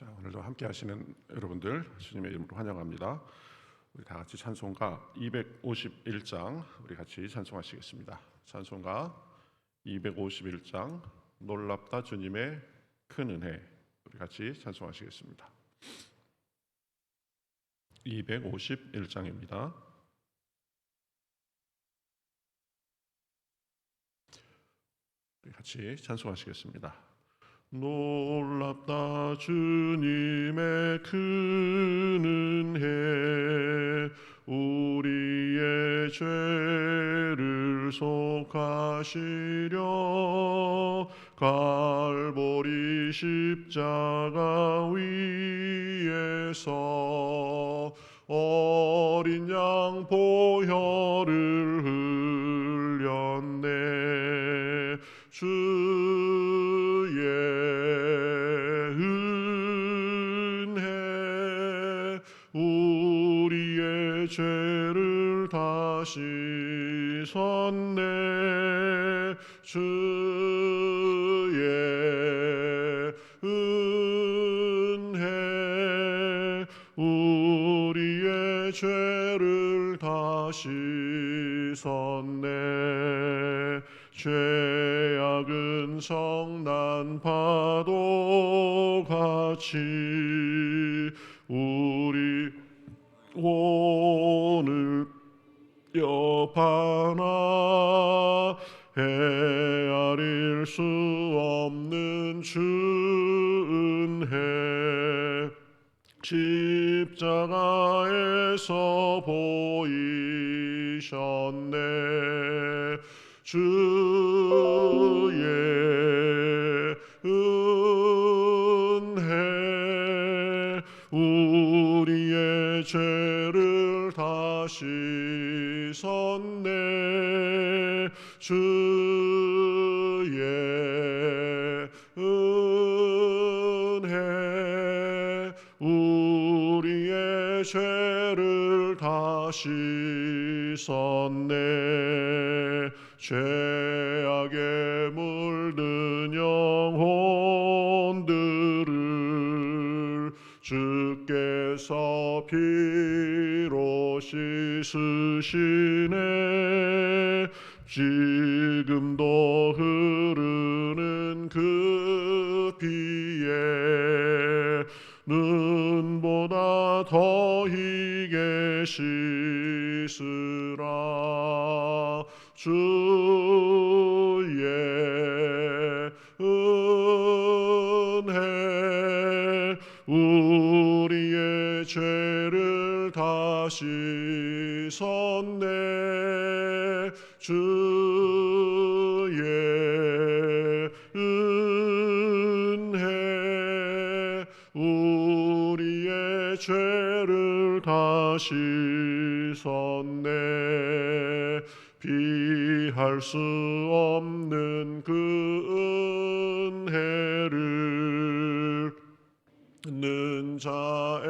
자, 오늘도 함께 하시는 여러분들 주님의 이름으로 환영합니다. 우리 다 같이 찬송가 251장 우리 같이 찬송하시겠습니다. 찬송가 251장 놀랍다 주님의 큰 은혜 우리 같이 찬송하시겠습니다. 251장입니다. 우리 같이 찬송하시겠습니다. 놀랍다 주님의 큰 은혜 우리의 죄를 속하시려 갈보리 십자가 위에서 어린 양 보혈을 흘렸네. 주의 은혜 우리의 죄를 다 씻었네. 주의 은혜 우리의 죄를 다 씻었네. 죄악은 성난 파도 같이 우리 오늘 여파나 헤아릴 수 없는 주 은혜 십자가에서 보이셨네. 주의 은혜 우리의 죄를 다 씻었네. 주의 은혜 우리의 죄를 다 씻었네. 죄악에 물든 영혼들을 주께서 피로 씻으시네. 지금도 흐르는 그 피에 눈보다 더 희게 씻으라. 주의 은혜 우리의 죄를 다 씻었네. 주의 은혜 우리의 죄를 다 씻었네. 비할 수 없는 그 은혜를 있는 자에게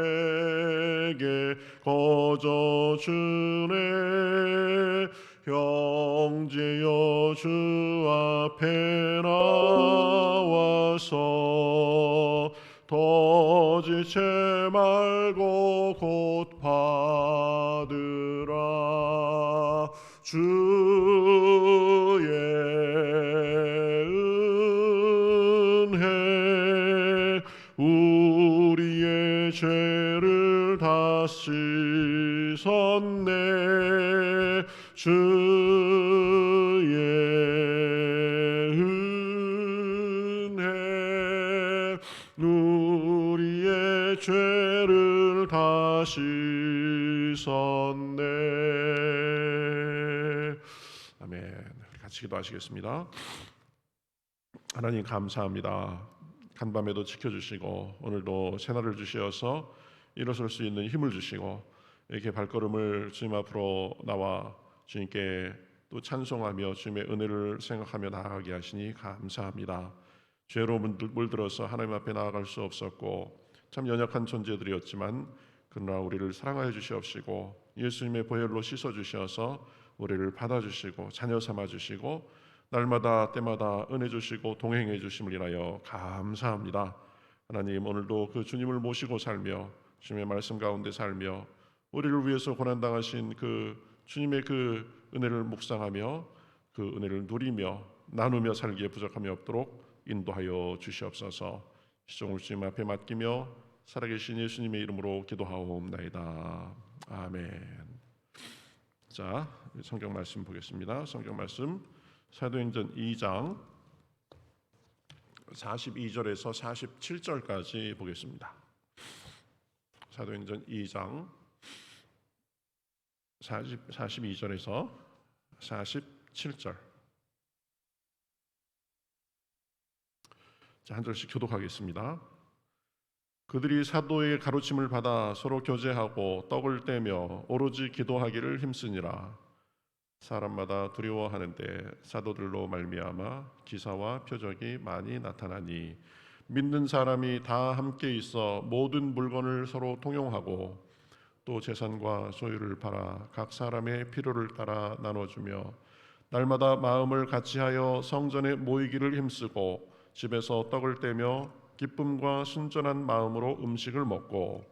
거저 주네. 형제여 주 앞에 나와서 더 지체 말고 곧 받으라. 주의 은혜 우리의 죄를 다 씻었네. 주의 은혜 우리의 죄를 다 씻었네. 아멘. 같이 기도하시겠습니다. 하나님 감사합니다. 간밤에도 지켜주시고 오늘도 새날을 주시어서 일어설 수 있는 힘을 주시고 이렇게 발걸음을 주님 앞으로 나와 주님께 또 찬송하며 주님의 은혜를 생각하며 나아가게 하시니 감사합니다. 죄로 물들어서 하나님 앞에 나아갈 수 없었고 참 연약한 존재들이었지만 그러나 우리를 사랑하여 주시옵시고 예수님의 보혈로 씻어주셔서 우리를 받아주시고 자녀 삼아주시고 날마다 때마다 은혜 주시고 동행해 주심을 인하여 감사합니다. 하나님, 오늘도 그 주님을 모시고 살며 주님의 말씀 가운데 살며 우리를 위해서 고난당하신 그 주님의 그 은혜를 묵상하며 그 은혜를 누리며 나누며 살기에 부족함이 없도록 인도하여 주시옵소서. 시종을 주님 앞에 맡기며 살아계신 예수님의 이름으로 기도하옵나이다. 아멘. 자, 성경 말씀 보겠습니다. 성경 말씀 사도행전 2장 42절에서 47절까지 보겠습니다. 사도행전 2장 42절에서 47절. 자, 한 절씩 교독하겠습니다. 그들이 사도의 가르침을 받아 서로 교제하고 떡을 떼며 오로지 기도하기를 힘쓰니라. 사람마다 두려워하는데 사도들로 말미암아 기사와 표적이 많이 나타나니 믿는 사람이 다 함께 있어 모든 물건을 서로 통용하고 또 재산과 소유를 팔아 각 사람의 필요를 따라 나눠주며 날마다 마음을 같이하여 성전에 모이기를 힘쓰고 집에서 떡을 떼며 기쁨과 순전한 마음으로 음식을 먹고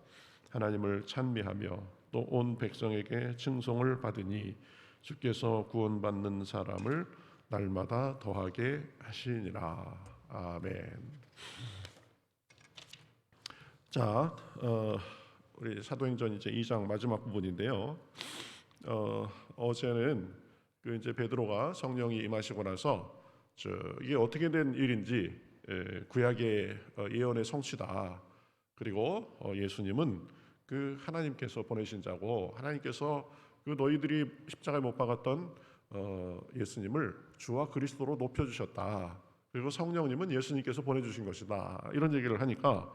하나님을 찬미하며 또 온 백성에게 칭송을 받으니 주께서 구원받는 사람을 날마다 더하게 하시니라. 아멘. 자, 우리 사도행전 이제 2장 마지막 부분인데요. 어제는 그 이제 베드로가 성령이 임하시고 나서 이게 어떻게 된 일인지, 구약의 예언의 성취다. 그리고 예수님은 그 하나님께서 보내신 자고 하나님께서 그 너희들이 십자가에 못 박았던 예수님을 주와 그리스도로 높여주셨다. 그리고 성령님은 예수님께서 보내주신 것이다. 이런 얘기를 하니까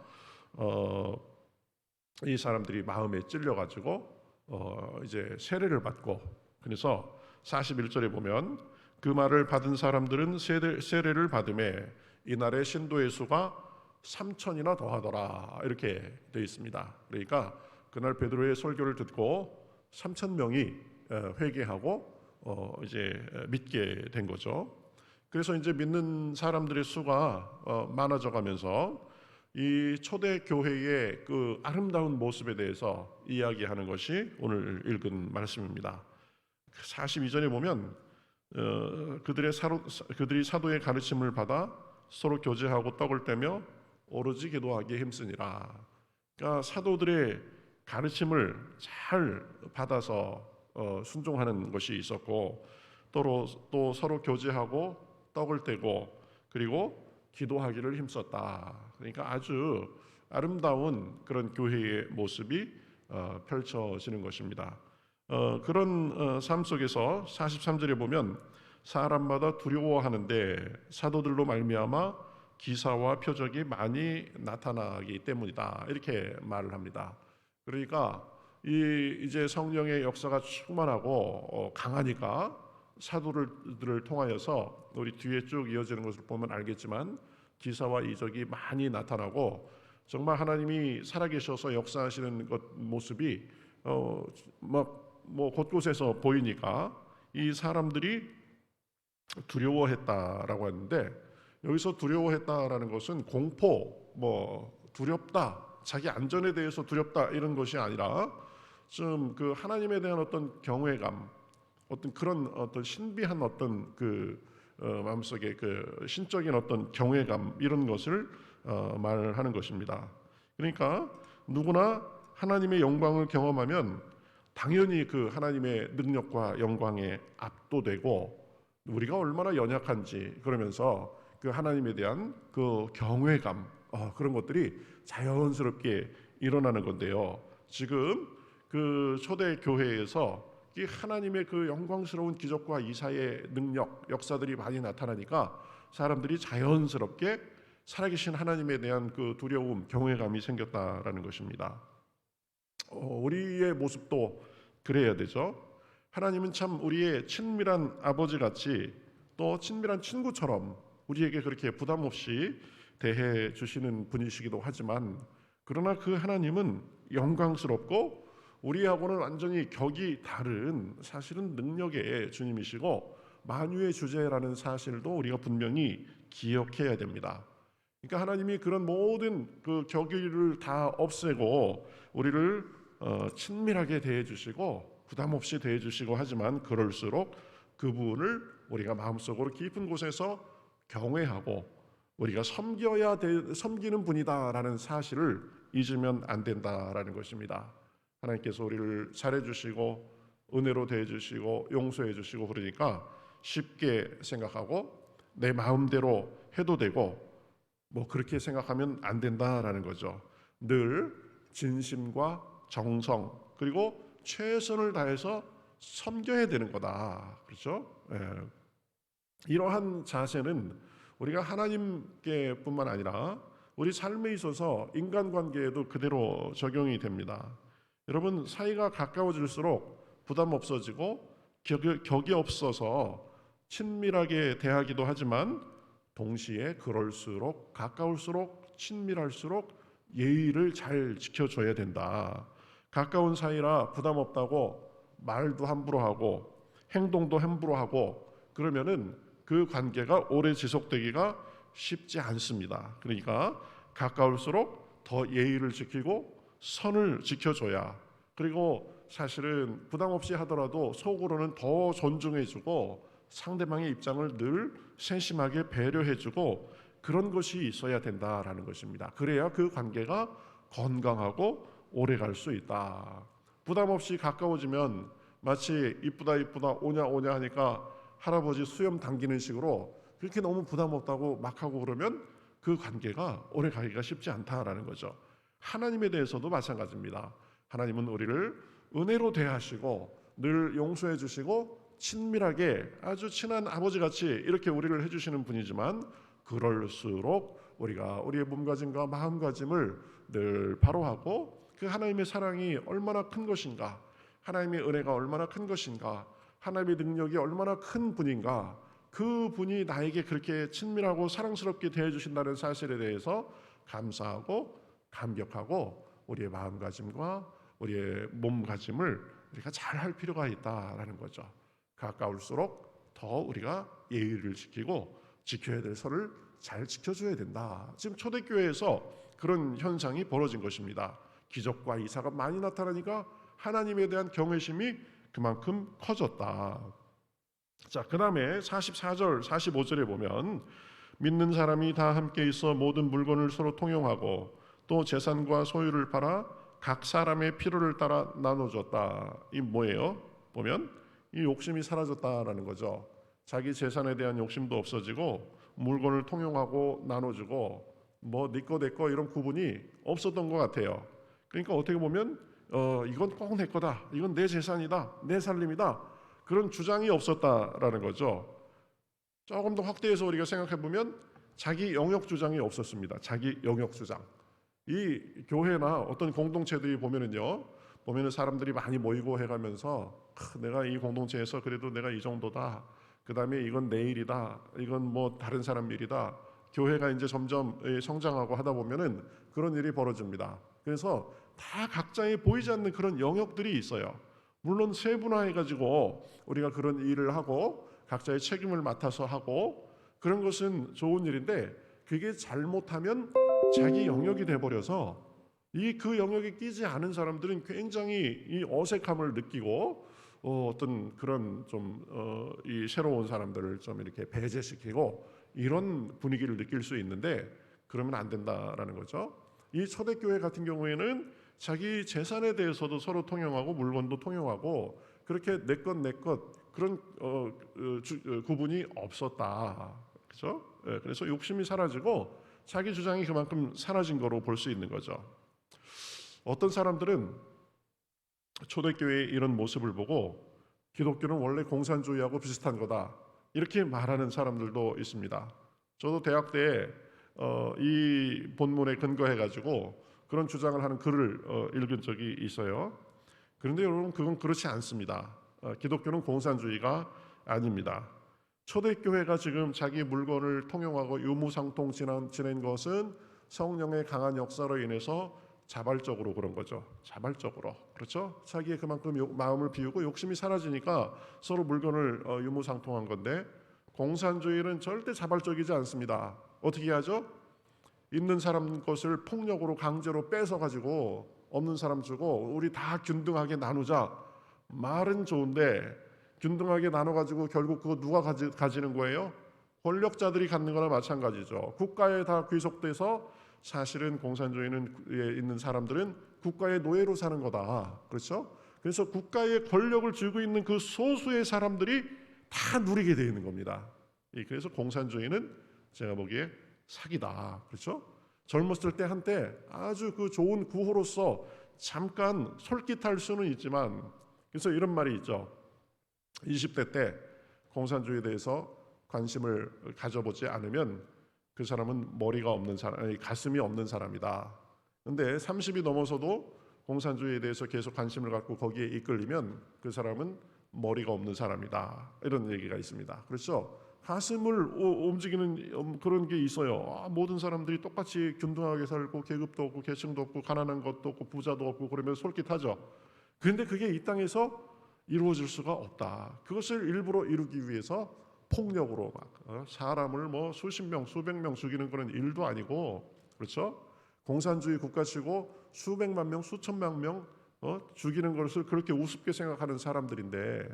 이 사람들이 마음에 찔려가지고 이제 세례를 받고, 그래서 41절에 보면 그 말을 받은 사람들은 세례를 받음에 이날의 신도의 수가 3천이나 더하더라. 이렇게 되어 있습니다. 그러니까 그날 베드로의 설교를 듣고 3천 명이 회개하고 이제 믿게 된 거죠. 그래서 이제 믿는 사람들의 수가 많아져가면서 이 초대 교회의 그 아름다운 모습에 대해서 이야기하는 것이 오늘 읽은 말씀입니다. 42절에 보면 그들이 사도의 가르침을 받아 서로 교제하고 떡을 떼며 오로지 기도하기에 힘쓰니라. 그러니까 사도들의 가르침을 잘 받아서 순종하는 것이 있었고, 또 서로 교제하고 떡을 떼고 그리고 기도하기를 힘썼다. 그러니까 아주 아름다운 그런 교회의 모습이 펼쳐지는 것입니다. 그런 삶 속에서 43절에 보면 사람마다 두려워하는데 사도들로 말미암아 기사와 표적이 많이 나타나기 때문이다. 이렇게 말을 합니다. 그러니까 이제 성령의 역사가 충만하고 강하니까 사도들을 통하여서 우리 뒤에 쭉 이어지는 것을 보면 알겠지만 기사와 이적이 많이 나타나고 정말 하나님이 살아계셔서 역사하시는 모습이 뭐 곳곳에서 보이니까 이 사람들이 두려워했다라고 하는데, 여기서 두려워했다라는 것은 공포, 두렵다, 자기 안전에 대해서 두렵다 이런 것이 아니라 좀 그 하나님에 대한 어떤 경외감, 어떤 그런 어떤 신비한 어떤 그 마음속에 그 신적인 어떤 경외감, 이런 것을 말하는 것입니다. 그러니까 누구나 하나님의 영광을 경험하면 당연히 그 하나님의 능력과 영광에 압도되고 우리가 얼마나 연약한지, 그러면서 그 하나님에 대한 그 경외감, 그런 것들이 자연스럽게 일어나는 건데요. 지금 그 초대 교회에서 이 하나님의 그 영광스러운 기적과 이사의 능력, 역사들이 많이 나타나니까 사람들이 자연스럽게 살아계신 하나님에 대한 그 두려움, 경외감이 생겼다라는 것입니다. 우리의 모습도 그래야 되죠. 하나님은 참 우리의 친밀한 아버지같이 또 친밀한 친구처럼 우리에게 그렇게 부담 없이 대해 주시는 분이시기도 하지만, 그러나 그 하나님은 영광스럽고 우리하고는 완전히 격이 다른 사실은 능력의 주님이시고 만유의 주제라는 사실도 우리가 분명히 기억해야 됩니다. 그러니까 하나님이 그런 모든 그 격의를 다 없애고 우리를 친밀하게 대해 주시고 부담 없이 대해 주시고 하지만 그럴수록 그분을 우리가 마음속으로 깊은 곳에서 경외하고 우리가 섬기는 분이다라는 사실을 잊으면 안 된다라는 것입니다. 하나님께서 우리를 잘해 주시고 은혜로 대해 주시고 용서해 주시고 그러니까 쉽게 생각하고 내 마음대로 해도 되고 뭐 그렇게 생각하면 안 된다라는 거죠. 늘 진심과 정성 그리고 최선을 다해서 섬겨야 되는 거다. 그렇죠? 예. 이러한 자세는 우리가 하나님께뿐만 아니라 우리 삶에 있어서 인간관계에도 그대로 적용이 됩니다. 여러분 사이가 가까워질수록 부담 없어지고 격이 없어서 친밀하게 대하기도 하지만 동시에 그럴수록 가까울수록 친밀할수록 예의를 잘 지켜줘야 된다. 가까운 사이라 부담 없다고 말도 함부로 하고 행동도 함부로 하고 그러면은 그 관계가 오래 지속되기가 쉽지 않습니다. 그러니까 가까울수록 더 예의를 지키고 선을 지켜줘야 그리고 사실은 부담 없이 하더라도 속으로는 더 존중해주고 상대방의 입장을 늘 세심하게 배려해주고 그런 것이 있어야 된다라는 것입니다. 그래야 그 관계가 건강하고 오래 갈 수 있다. 부담 없이 가까워지면 마치 이쁘다 이쁘다 오냐 오냐 하니까 할아버지 수염 당기는 식으로 그렇게 너무 부담 없다고 막 하고 그러면 그 관계가 오래 가기가 쉽지 않다라는 거죠. 하나님에 대해서도 마찬가지입니다. 하나님은 우리를 은혜로 대하시고 늘 용서해 주시고 친밀하게 아주 친한 아버지같이 이렇게 우리를 해주시는 분이지만 그럴수록 우리가 우리의 몸가짐과 마음가짐을 늘 바로하고 그 하나님의 사랑이 얼마나 큰 것인가 하나님의 은혜가 얼마나 큰 것인가 하나님의 능력이 얼마나 큰 분인가 그 분이 나에게 그렇게 친밀하고 사랑스럽게 대해주신다는 사실에 대해서 감사하고 감격하고 우리의 마음가짐과 우리의 몸가짐을 우리가 잘 할 필요가 있다라는 거죠. 가까울수록 더 우리가 예의를 지키고 지켜야 될 선을 잘 지켜줘야 된다. 지금 초대교회에서 그런 현상이 벌어진 것입니다. 기적과 이사가 많이 나타나니까 하나님에 대한 경외심이 그만큼 커졌다. 자, 그 다음에 44절 45절에 보면 믿는 사람이 다 함께 있어 모든 물건을 서로 통용하고 또 재산과 소유를 팔아 각 사람의 필요를 따라 나눠줬다. 이 뭐예요? 보면 이 욕심이 사라졌다라는 거죠. 자기 재산에 대한 욕심도 없어지고 물건을 통용하고 나눠주고 뭐 네 거 내 거 이런 구분이 없었던 것 같아요. 그러니까 어떻게 보면 이건 꼭 내 거다. 이건 내 재산이다. 내 살림이다. 그런 주장이 없었다라는 거죠. 조금 더 확대해서 우리가 생각해 보면 자기 영역 주장이 없었습니다. 자기 영역 주장. 이 교회나 어떤 공동체들이 보면은 사람들이 많이 모이고 해가면서 내가 이 공동체에서 그래도 내가 이 정도다. 그 다음에 이건 내 일이다. 이건 뭐 다른 사람 일이다. 교회가 이제 점점 성장하고 하다 보면은 그런 일이 벌어집니다. 그래서 다 각자의 보이지 않는 그런 영역들이 있어요. 물론 세분화해가지고 우리가 그런 일을 하고 각자의 책임을 맡아서 하고 그런 것은 좋은 일인데 그게 잘못하면 자기 영역이 돼버려서 그 영역에 끼지 않은 사람들은 굉장히 이 어색함을 느끼고 어떤 그런 이 새로운 사람들을 좀 이렇게 배제시키고 이런 분위기를 느낄 수 있는데 그러면 안 된다라는 거죠. 이 초대교회 같은 경우에는 자기 재산에 대해서도 서로 통용하고 물건도 통용하고 그렇게 내 것 내 것 그런 구분이 없었다. 그렇죠? 그래서 욕심이 사라지고 자기 주장이 그만큼 사라진 거로 볼 수 있는 거죠. 어떤 사람들은 초대교회의 이런 모습을 보고 기독교는 원래 공산주의하고 비슷한 거다 이렇게 말하는 사람들도 있습니다. 저도 대학 때 이 본문에 근거해 가지고 그런 주장을 하는 글을 읽은 적이 있어요. 그런데 여러분 그건 그렇지 않습니다. 기독교는 공산주의가 아닙니다. 초대교회가 지금 자기 물건을 통용하고 유무상통 지낸 것은 성령의 강한 역사로 인해서 자발적으로 그런 거죠. 자발적으로. 그렇죠? 자기의 그만큼 마음을 비우고 욕심이 사라지니까 서로 물건을 유무상통한 건데 공산주의는 절대 자발적이지 않습니다. 어떻게 하죠? 있는 사람 것을 폭력으로 강제로 뺏어 가지고 없는 사람 주고 우리 다 균등하게 나누자. 말은 좋은데 균등하게 나눠 가지고 결국 그거 누가 가지는 거예요? 권력자들이 갖는 거나 마찬가지죠. 국가에 다 귀속돼서 사실은 공산주의에 있는 사람들은 국가의 노예로 사는 거다. 그렇죠? 그래서 국가의 권력을 쥐고 있는 그 소수의 사람들이 다 누리게 되어 있는 겁니다. 그래서 공산주의는 제가 보기에 사기다. 그렇죠? 젊었을 때 한때 아주 그 좋은 구호로서 잠깐 솔깃할 수는 있지만, 그래서 이런 말이 있죠. 20대 때 공산주의에 대해서 관심을 가져보지 않으면 그 사람은 머리가 없는 사람, 아니, 가슴이 없는 사람이다. 근데 30이 넘어서도 공산주의에 대해서 계속 관심을 갖고 거기에 이끌리면 그 사람은 머리가 없는 사람이다. 이런 얘기가 있습니다. 그렇죠? 가슴을 움직이는 그런 게 있어요. 모든 사람들이 똑같이 균등하게 살고 계급도 없고 계층도 없고 가난한 것도 없고 부자도 없고 그러면 솔깃하죠. 그런데 그게 이 땅에서 이루어질 수가 없다. 그것을 일부러 이루기 위해서 폭력으로 막 사람을 뭐 수십 명, 수백 명 죽이는 그런 일도 아니고, 그렇죠? 공산주의 국가치고 수백만 명, 수천만 명 죽이는 것을 그렇게 우습게 생각하는 사람들인데,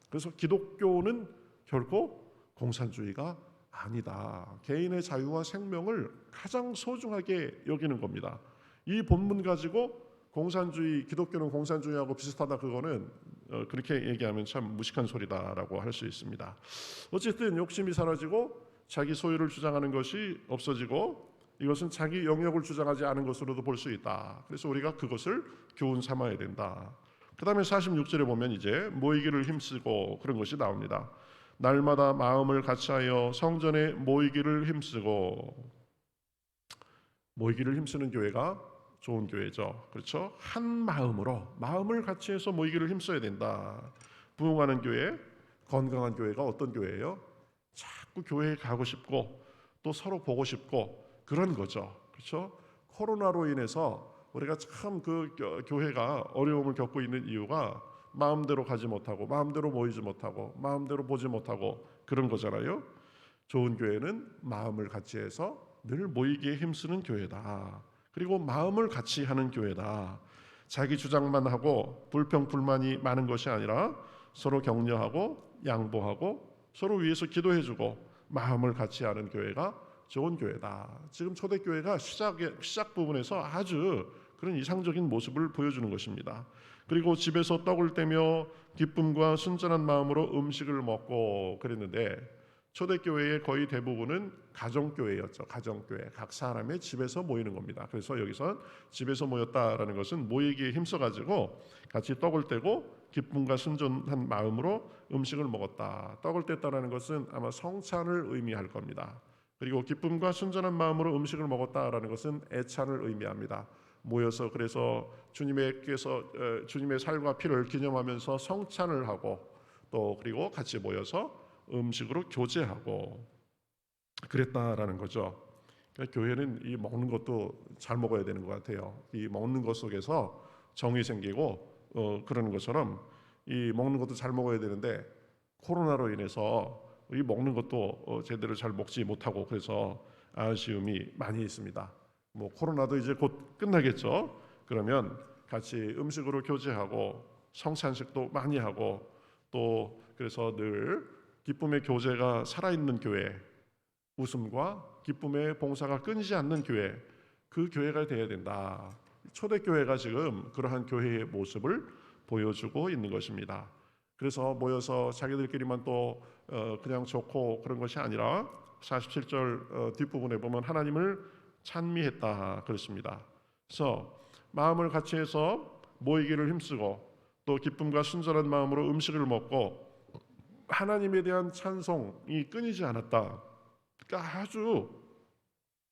그래서 기독교는 결코 공산주의가 아니다. 개인의 자유와 생명을 가장 소중하게 여기는 겁니다. 이 본문 가지고 공산주의, 기독교는 공산주의하고 비슷하다, 그거는 그렇게 얘기하면 참 무식한 소리다라고 할 수 있습니다. 어쨌든 욕심이 사라지고 자기 소유를 주장하는 것이 없어지고 이것은 자기 영역을 주장하지 않은 것으로도 볼 수 있다. 그래서 우리가 그것을 교훈 삼아야 된다. 그 다음에 46절에 보면 이제 모이기를 힘쓰고 그런 것이 나옵니다. 날마다 마음을 같이하여 성전에 모이기를 힘쓰고. 모이기를 힘쓰는 교회가 좋은 교회죠. 그렇죠? 한 마음으로 마음을 같이해서 모이기를 힘써야 된다. 부흥하는 교회, 건강한 교회가 어떤 교회예요? 자꾸 교회에 가고 싶고 또 서로 보고 싶고 그런 거죠. 그렇죠? 코로나로 인해서 우리가 참 그 교회가 어려움을 겪고 있는 이유가 마음대로 가지 못하고 마음대로 모이지 못하고 마음대로 보지 못하고 그런 거잖아요. 좋은 교회는 마음을 같이해서 늘 모이기에 힘쓰는 교회다. 그리고 마음을 같이 하는 교회다. 자기 주장만 하고 불평 불만이 많은 것이 아니라 서로 격려하고 양보하고 서로 위해서 기도해주고 마음을 같이 하는 교회가 좋은 교회다. 지금 초대교회가 시작 부분에서 아주 그런 이상적인 모습을 보여주는 것입니다. 그리고 집에서 떡을 떼며 기쁨과 순전한 마음으로 음식을 먹고 그랬는데, 초대교회의 거의 대부분은 가정교회였죠. 가정교회, 각 사람의 집에서 모이는 겁니다. 그래서 여기서 집에서 모였다라는 것은 모이기에 힘써가지고 같이 떡을 떼고 기쁨과 순전한 마음으로 음식을 먹었다. 떡을 뗐다라는 것은 아마 성찬을 의미할 겁니다. 그리고 기쁨과 순전한 마음으로 음식을 먹었다라는 것은 애찬을 의미합니다. 모여서 그래서 주님의 살과 피를 기념하면서 성찬을 하고 또 그리고 같이 모여서 음식으로 교제하고 그랬다라는 거죠. 그러니까 교회는 이 먹는 것도 잘 먹어야 되는 것 같아요. 이 먹는 것 속에서 정이 생기고 그러는 것처럼 이 먹는 것도 잘 먹어야 되는데 코로나로 인해서 이 먹는 것도 제대로 잘 먹지 못하고 그래서 아쉬움이 많이 있습니다. 뭐 코로나도 이제 곧 끝나겠죠. 그러면 같이 음식으로 교제하고 성찬식도 많이 하고 또 그래서 늘 기쁨의 교제가 살아있는 교회, 웃음과 기쁨의 봉사가 끊이지 않는 교회, 그 교회가 되어야 된다. 초대교회가 지금 그러한 교회의 모습을 보여주고 있는 것입니다. 그래서 모여서 자기들끼리만 또 그냥 좋고 그런 것이 아니라 47절 뒷부분에 보면 하나님을 찬미했다 그렇습니다. 그래서 마음을 같이 해서 모이기를 힘쓰고 또 기쁨과 순전한 마음으로 음식을 먹고 하나님에 대한 찬송이 끊이지 않았다. 그러니까 아주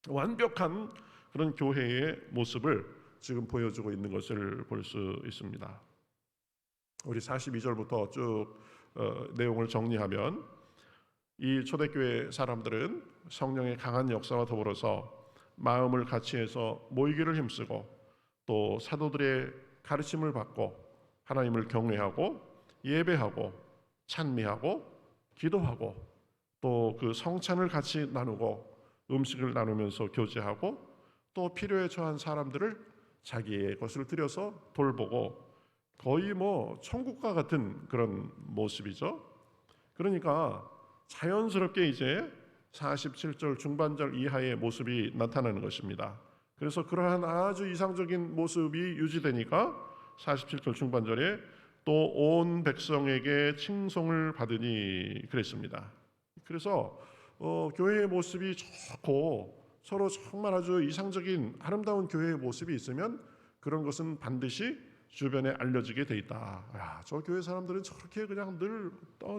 완벽한 그런 교회의 모습을 지금 보여주고 있는 것을 볼 수 있습니다. 우리 42절부터 쭉 내용을 정리하면 이 초대교회 사람들은 성령의 강한 역사와 더불어서 마음을 같이해서 모이기를 힘쓰고 또 사도들의 가르침을 받고 하나님을 경외하고 예배하고 찬미하고 기도하고 또 그 성찬을 같이 나누고 음식을 나누면서 교제하고 또 필요에 처한 사람들을 자기의 것을 들여서 돌보고 거의 뭐 천국과 같은 그런 모습이죠. 그러니까 자연스럽게 이제 47절 중반절 이하의 모습이 나타나는 것입니다. 그래서 그러한 아주 이상적인 모습이 유지되니까 47절 중반절에 또 온 백성에게 칭송을 받으니 그랬습니다. 그래서 교회의 모습이 좋고 서로 정말 아주 이상적인 아름다운 교회의 모습이 있으면 그런 것은 반드시 주변에 알려지게 돼 있다. 야, 저 교회 사람들은 저렇게 그냥 늘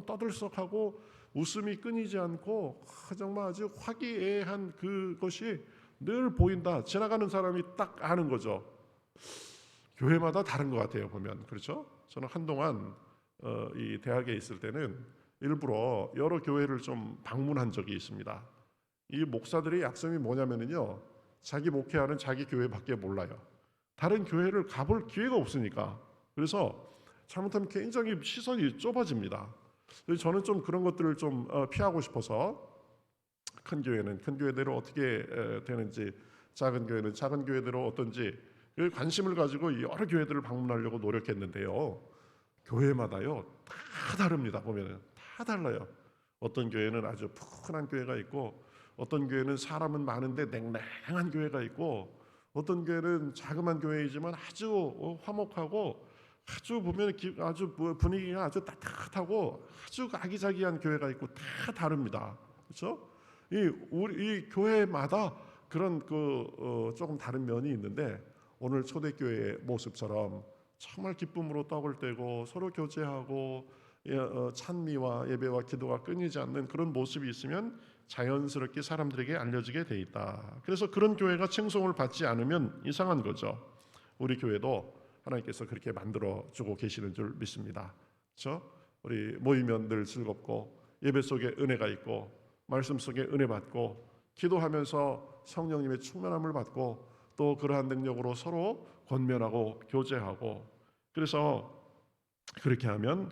떠들썩하고 웃음이 끊이지 않고 정말 아주 화기애애한 그것이 늘 보인다. 지나가는 사람이 딱 아는 거죠. 교회마다 다른 것 같아요, 보면. 그렇죠? 저는 한동안 이 대학에 있을 때는 일부러 여러 교회를 좀 방문한 적이 있습니다. 이 목사들의 약점이 뭐냐면요, 자기 목회하는 자기 교회밖에 몰라요. 다른 교회를 가볼 기회가 없으니까. 그래서 잘못하면 굉장히 시선이 좁아집니다. 그래서 저는 좀 그런 것들을 좀 피하고 싶어서 큰 교회는 큰 교회대로 어떻게 되는지, 작은 교회는 작은 교회대로 어떤지 관심을 가지고 여러 교회들을 방문하려고 노력했는데요. 교회마다요 다 다릅니다. 보면은 다 달라요. 어떤 교회는 아주 푸근한 교회가 있고, 어떤 교회는 사람은 많은데 냉랭한 교회가 있고, 어떤 교회는 자그만 교회이지만 아주 화목하고 아주 보면 아주 분위기가 아주 따뜻하고 아주 아기자기한 교회가 있고 다 다릅니다. 그렇죠? 이 교회마다 그런 조금 다른 면이 있는데, 오늘 초대교회의 모습처럼 정말 기쁨으로 떡을 떼고 서로 교제하고 찬미와 예배와 기도가 끊이지 않는 그런 모습이 있으면 자연스럽게 사람들에게 알려지게 돼 있다. 그래서 그런 교회가 칭송을 받지 않으면 이상한 거죠. 우리 교회도 하나님께서 그렇게 만들어 주고 계시는 줄 믿습니다. 그렇죠? 우리 모이면 늘 즐겁고 예배 속에 은혜가 있고 말씀 속에 은혜 받고 기도하면서 성령님의 충만함을 받고 또 그러한 능력으로 서로 권면하고 교제하고, 그래서 그렇게 하면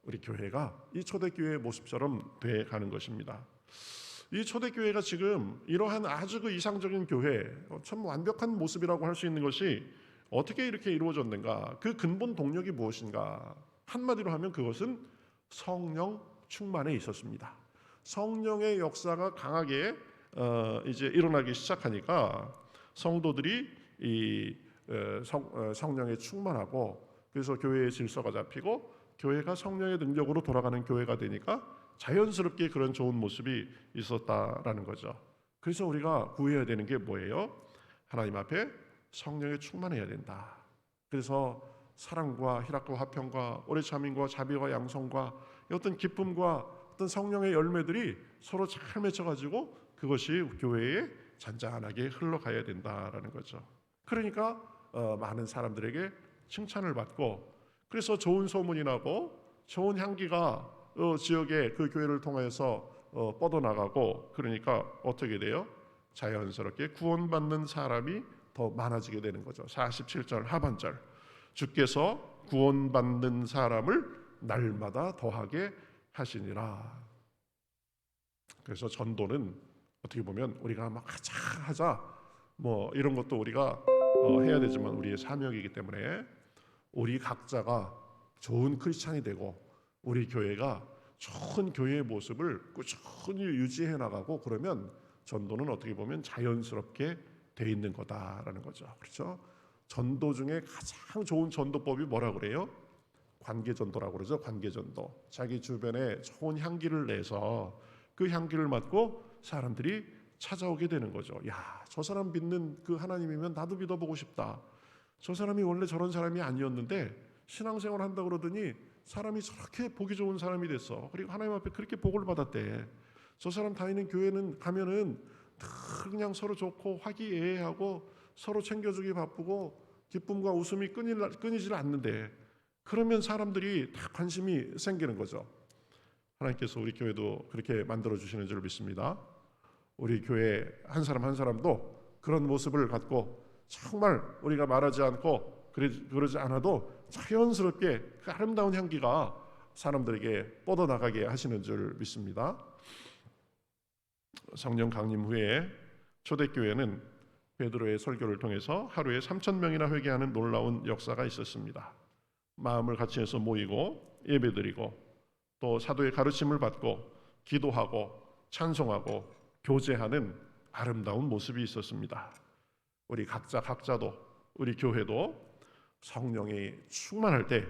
우리 교회가 이 초대교회의 모습처럼 돼 가는 것입니다. 이 초대교회가 지금 이러한 아주 그 이상적인 교회, 참 완벽한 모습이라고 할 수 있는 것이 어떻게 이렇게 이루어졌는가? 그 근본 동력이 무엇인가? 한마디로 하면 그것은 성령 충만에 있었습니다. 성령의 역사가 강하게 이제 일어나기 시작하니까 성도들이 이 성령에 충만하고, 그래서 교회의 질서가 잡히고 교회가 성령의 능력으로 돌아가는 교회가 되니까 자연스럽게 그런 좋은 모습이 있었다라는 거죠. 그래서 우리가 구해야 되는 게 뭐예요? 하나님 앞에 성령에 충만해야 된다. 그래서 사랑과 희락과 화평과 오래 참음과 자비와 양성과 어떤 기쁨과 어떤 성령의 열매들이 서로 잘 맺혀가지고 그것이 교회에 잔잔하게 흘러가야 된다라는 거죠. 그러니까 많은 사람들에게 칭찬을 받고, 그래서 좋은 소문이 나고 좋은 향기가 지역의 그 교회를 통해서 뻗어나가고, 그러니까 어떻게 돼요? 자연스럽게 구원받는 사람이 더 많아지게 되는 거죠. 47절 하반절, 주께서 구원받는 사람을 날마다 더하게 하시니라. 그래서 전도는 어떻게 보면 우리가 막 하자 뭐 이런 것도 우리가 해야 되지만 우리의 사명이기 때문에 우리 각자가 좋은 크리스찬이 되고 우리 교회가 좋은 교회의 모습을 꾸준히 유지해 나가고, 그러면 전도는 어떻게 보면 자연스럽게 돼 있는 거다라는 거죠. 그렇죠? 전도 중에 가장 좋은 전도법이 뭐라 그래요? 관계전도라고 그러죠. 관계전도. 자기 주변에 좋은 향기를 내서 그 향기를 맡고 사람들이 찾아오게 되는 거죠. 야, 저 사람 믿는 그 하나님이면 나도 믿어보고 싶다. 저 사람이 원래 저런 사람이 아니었는데 신앙생활 한다 그러더니 사람이 저렇게 보기 좋은 사람이 됐어. 그리고 하나님 앞에 그렇게 복을 받았대. 저 사람 다니는 교회는 가면은 늘 그냥 서로 좋고 화기애애하고 서로 챙겨주기 바쁘고 기쁨과 웃음이 끊이질 않는데, 그러면 사람들이 다 관심이 생기는 거죠. 하나님께서 우리 교회도 그렇게 만들어 주시는 줄 믿습니다. 우리 교회 한 사람 한 사람도 그런 모습을 갖고 정말 우리가 말하지 않고 그러지 않아도 자연스럽게 그 아름다운 향기가 사람들에게 뻗어나가게 하시는 줄 믿습니다. 성령 강림 후에 초대교회는 베드로의 설교를 통해서 하루에 3,000명이나 회개하는 놀라운 역사가 있었습니다. 마음을 같이 해서 모이고 예배드리고 또 사도의 가르침을 받고 기도하고 찬송하고 교제하는 아름다운 모습이 있었습니다. 우리 각자도 우리 교회도 성령이 충만할 때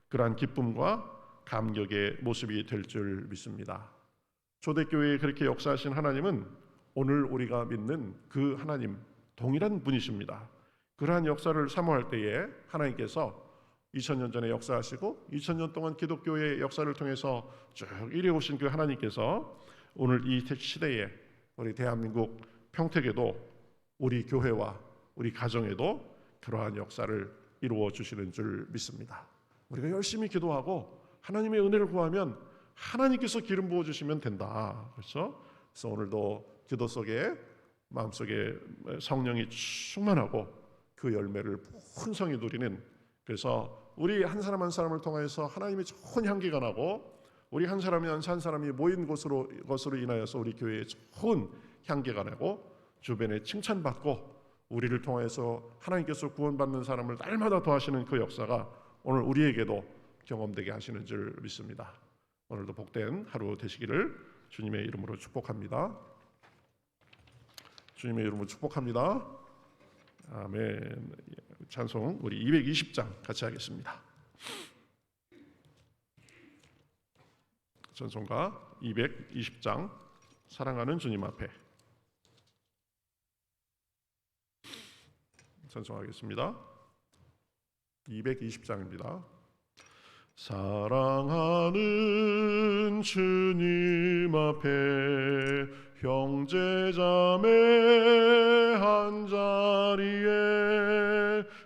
그러한 기쁨과 감격의 모습이 될 줄 믿습니다. 초대교회에 그렇게 역사하신 하나님은 오늘 우리가 믿는 그 하나님 동일한 분이십니다. 그러한 역사를 사모할 때에 하나님께서 2000년 전에 역사하시고 2000년 동안 기독교의 역사를 통해서 쭉 이루어오신 그 하나님께서 오늘 이 시대에 우리 대한민국 평택에도 우리 교회와 우리 가정에도 그러한 역사를 이루어 주시는 줄 믿습니다. 우리가 열심히 기도하고 하나님의 은혜를 구하면 하나님께서 기름 부어 주시면 된다. 그렇죠? 그래서 오늘도 기도 속에 마음속에 성령이 충만하고 그 열매를 풍성히 누리는, 그래서 우리 한 사람 한 사람을 통해서 하나님의 좋은 향기가 나고 우리 한 사람이 한 사람이 모인 것으로 인하여서 우리 교회에 좋은 향기가 나고 주변에 칭찬받고 우리를 통해서 하나님께서 구원받는 사람을 날마다 더하시는 그 역사가 오늘 우리에게도 경험되게 하시는 줄 믿습니다. 오늘도 복된 하루 되시기를 주님의 이름으로 축복합니다. 주님의 이름으로 축복합니다. 아멘. 찬송 우리 220장 같이 하겠습니다. 찬송가 220장 사랑하는 주님 앞에 찬송하겠습니다. 220장입니다. 사랑하는 주님 앞에 형제자매 한자리에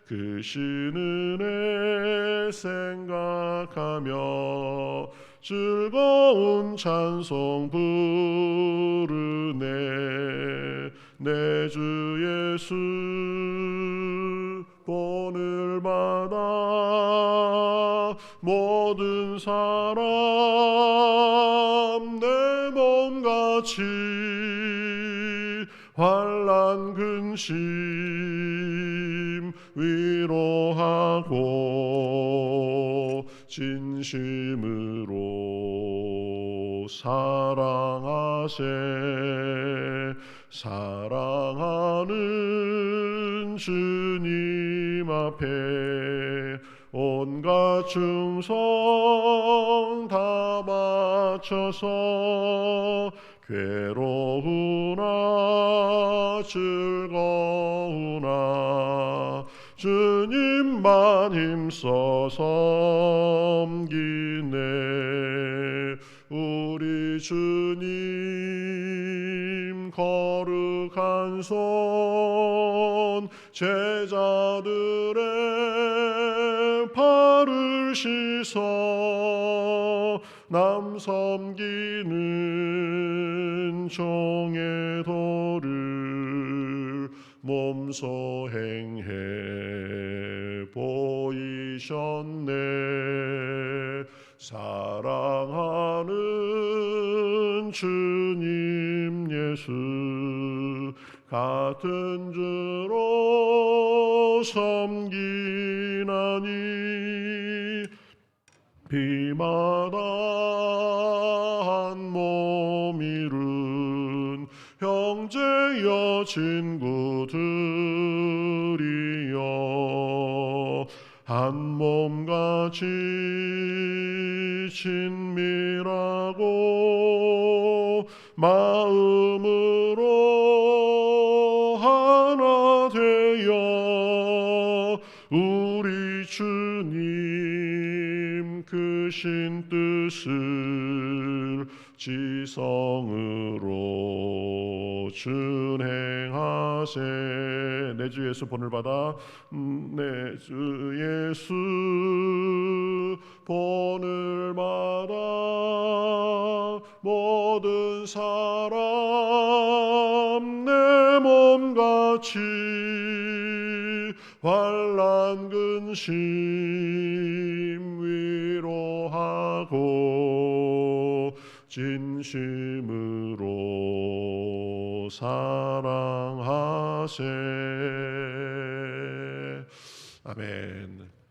그 신은혜 생각하며 즐거운 찬송 부르네. 내 주 예수 오늘마다 모든 사람 내 몸같이 환난 근심 위로하고 진심으로 사랑하세. 사랑하는 주님 앞에 온갖 충성 다 바쳐서 괴로우나 즐거우나 주님만 힘써 섬기네. 우리 주님 거룩한 손 제자들의 발을 씻어 남 섬기는 종의 도를 몸소 행해 보이셨네. 사랑하는 주님 예수 같은 주로 섬기나니 비마다 한 몸 이룬 형제여 친구들이여 한 몸같이 친밀하고 마음으로 하나 되어 우리 주님 크신 뜻을 지성으로 준행하세. 내 주 예수 본을 받아 내 주 예수 본을 받아 모든 사람 내 몸같이 환난 근심 위로하고 진심으로 또 사랑하세. 아멘.